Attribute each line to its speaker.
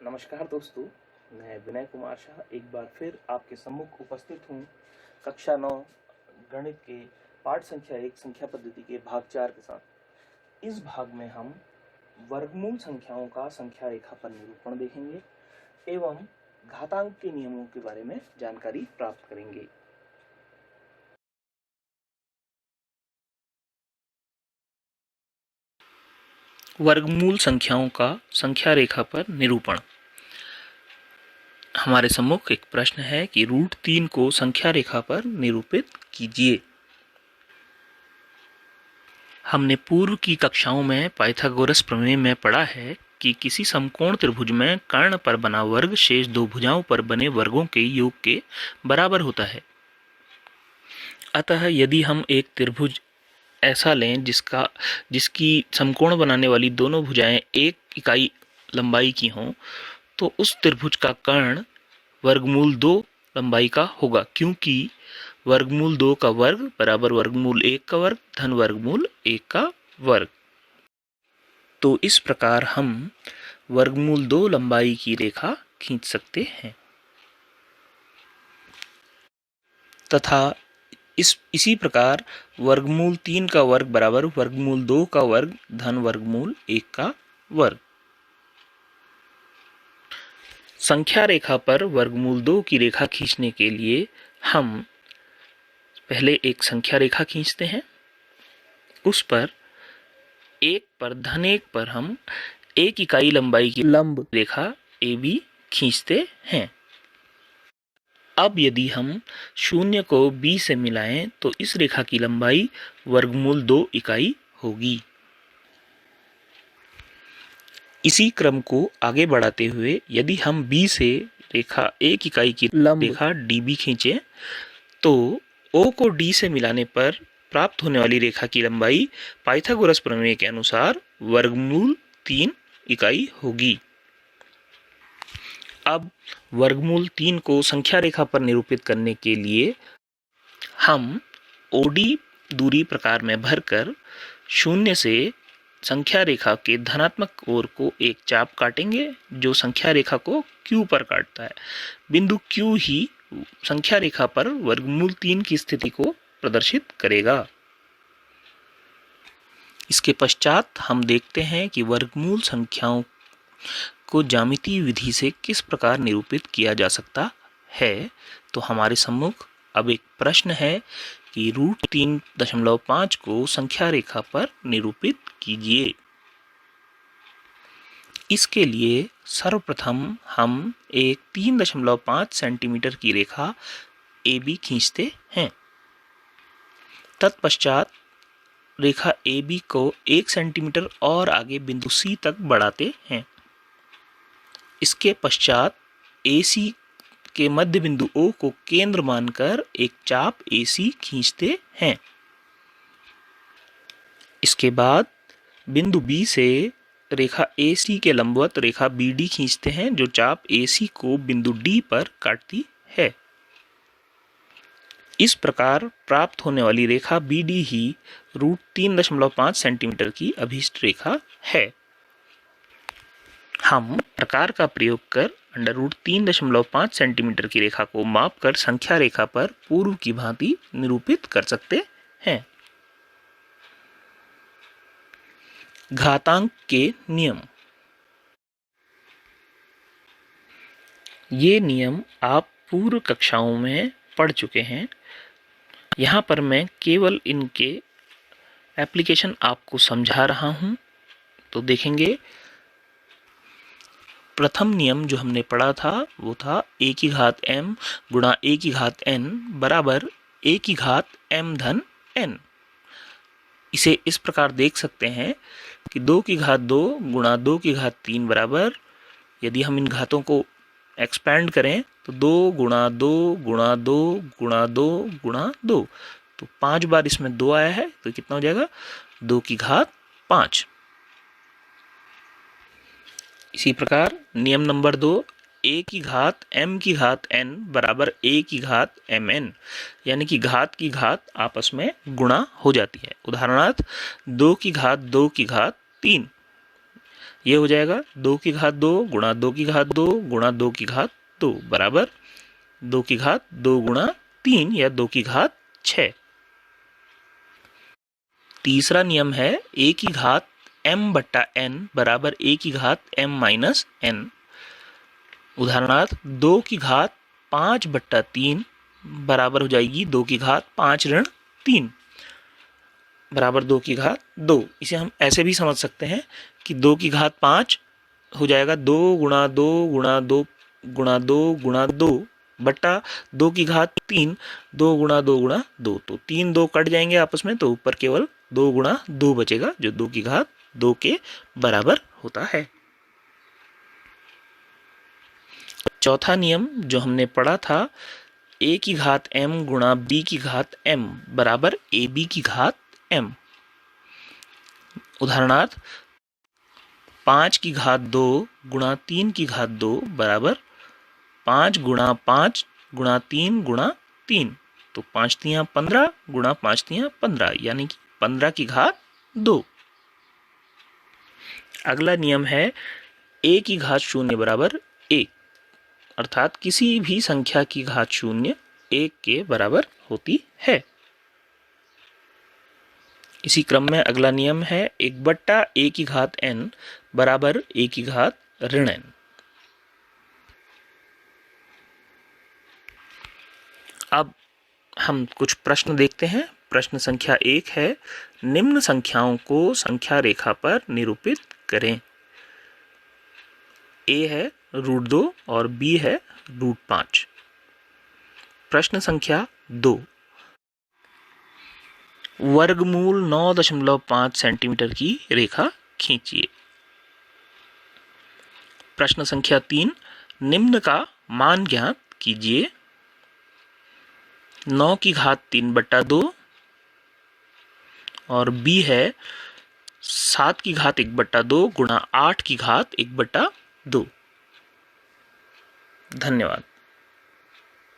Speaker 1: नमस्कार दोस्तों, मैं विनय कुमार शाह एक बार फिर आपके सम्मुख उपस्थित हूँ कक्षा 9 गणित के पाठ संख्या 1 संख्या पद्धति के भाग 4 के साथ। इस भाग में हम वर्गमूल संख्याओं का संख्या रेखा पर निरूपण देखेंगे एवं घातांक के नियमों के बारे में जानकारी प्राप्त करेंगे। वर्गमूल संख्याओं का संख्या रेखा पर निरूपण। हमारे सम्मुख एक प्रश्न है कि √3 को संख्या रेखा पर निरूपित कीजिए। हमने पूर्व की कक्षाओं में पाइथागोरस प्रमेय में पढ़ा है कि किसी समकोण त्रिभुज में कर्ण पर बना वर्ग शेष दो भुजाओं पर बने वर्गों के योग के बराबर होता है। अतः यदि हम एक त्रिभुज ऐसा लें जिसकी समकोण बनाने वाली दोनों भुजाएं एक इकाई लंबाई की हों, तो उस त्रिभुज का कर्ण वर्गमूल 2 लंबाई का होगा, क्योंकि वर्गमूल 2 का वर्ग बराबर वर्गमूल 1 का वर्ग धन वर्गमूल 1 का वर्ग। तो इस प्रकार हम वर्गमूल 2 लंबाई की रेखा खींच सकते हैं तथा इसी प्रकार वर्गमूल 3 का वर्ग बराबर वर्गमूल 2 का वर्ग धन वर्गमूल 1 का वर्ग। संख्या रेखा पर वर्गमूल 2 की रेखा खींचने के लिए हम पहले एक संख्या रेखा खींचते हैं। उस पर 1 पर धन 1 पर हम 1 इकाई लंबाई की लंब रेखा AB खींचते हैं। अब यदि हम 0 को B से मिलाएं तो इस रेखा की लंबाई वर्गमूल 2 इकाई होगी। इसी क्रम को आगे बढ़ाते हुए यदि हम B से रेखा 1 इकाई की लंब रेखा DB खींचें तो O को D से मिलाने पर प्राप्त होने वाली रेखा की लंबाई पाइथागोरस प्रमेय के अनुसार वर्गमूल 3 इकाई होगी। अब वर्गमूल 3 को संख्या रेखा पर निरूपित करने के लिए हम OD दूरी प्रकार में भरकर 0 से संख्या रेखा के धनात्मक ओर को एक चाप काटेंगे जो संख्या रेखा को Q पर काटता है। बिंदु Q ही संख्या रेखा पर वर्गमूल 3 की स्थिति को प्रदर्शित करेगा। इसके पश्चात हम देखते हैं कि वर्गमूल संख्याओं को ज्यामितीय विधि से किस प्रकार निरूपित किया जा सकता है। तो हमारे सम्मुख अब एक प्रश्न है कि √3.5 को संख्या रेखा पर निरूपित कीजिए। इसके लिए सर्वप्रथम हम एक 3.5 सेंटीमीटर की रेखा AB खींचते हैं। तत्पश्चात रेखा AB को 1 सेंटीमीटर और आगे बिंदु C तक बढ़ाते हैं। इसके पश्चात AC के मध्य बिंदु O को केंद्र मानकर एक चाप AC खींचते हैं। इसके बाद बिंदु B से रेखा AC के लंबवत रेखा BD खींचते हैं जो चाप AC को बिंदु D पर काटती है। इस प्रकार प्राप्त होने वाली रेखा BD ही √3.5 सेंटीमीटर की अभीष्ट रेखा है। हम प्रकार का प्रयोग कर √3.5 सेंटीमीटर की रेखा को मापकर संख्या रेखा पर पूर्व की भांति निरूपित कर सकते हैं। घातांक के नियम। ये नियम आप पूर्व कक्षाओं में पढ़ चुके हैं। यहाँ पर मैं केवल इनके एप्लीकेशन आपको समझा रहा हूँ। तो देखेंगे, प्रथम नियम जो हमने पढ़ा था वो था a⁴m गुणा a⁴n बराबर a⁴m धन n। इसे इस प्रकार देख सकते हैं कि 2⁵2 गुणा 2⁵3 बराबर, यदि हम इन घातों को एक्सपैंड करें तो 2 गुणा 2 गुणा 2 गुणा 2 गुणा 2, तो 5 बार इसमें 2 आया है तो कितना हो जाएगा 2⁵5। इसी प्रकार नियम नंबर 2 a⁴m⁴n बराबर a⁴mn, यानी कि घात की घात आपस में गुणा हो जाती है। उदाहरणार्थ 2⁵2⁵3 ये हो जाएगा 2 की घात 2 गुणा 2 की घात 2 गुणा 2 की घात 2 बराबर 2 की घात 2 गुणा 3 या 2 की घात 6। तीसरा नियम है a की घात m बट्टा n बराबर a की घात m माइनस n। उदाहरणार्थ 2 की घात 5 बट्टा 3 बराबर हो जाएगी 2 की घात 5 ऋण 3 बराबर 2 की घात 2। इसे हम ऐसे भी समझ सकते हैं कि 2 की घात 5 हो जाएगा 2 गुणा 2 गुणा 2 गुणा 2 गुणा 2 बट्टा 2 की घात 3 2 गुणा 2 गुणा 2। तो 3 2 कट जाएंगे आपस में, तो ऊपर केवल 2 गुणा 2 बचेगा जो 2 की घात 2 के बराबर होता है। चौथा नियम जो हमने पढ़ा था, a की घात m गुणा b की घात m बराबर ab की घात m। उदाहरणार्थ 5 की घात 2 गुणा 3 की घात 2 बराबर 5 गुणा 5 गुणा 3 गुणा 3। तो 5 तियां 15 गुणा 5 तियां 15 यानी कि 15 की घात 2। अगला नियम है a की घात 0 बराबर 1, अर्थात किसी भी संख्या की घात 0 1 के बराबर होती है। इसी क्रम में अगला नियम है 1 बट्टा a की घात n बराबर a की घात ऋण n। अब हम कुछ प्रश्न देखते हैं। प्रश्न संख्या 1 है, निम्न संख्याओं को संख्या रेखा पर निरूपित करें। a है √2 और b है √5। प्रश्न संख्या 2, वर्गमूल 9.5 सेंटीमीटर की रेखा खींचिए। प्रश्न संख्या 3, निम्न का मान ज्ञात कीजिए। 9 की घात 3 बट्टा 2 और b है 7 की घात 1 बट्टा 2 गुणा 8 की घात 1 बट्टा 2। धन्यवाद।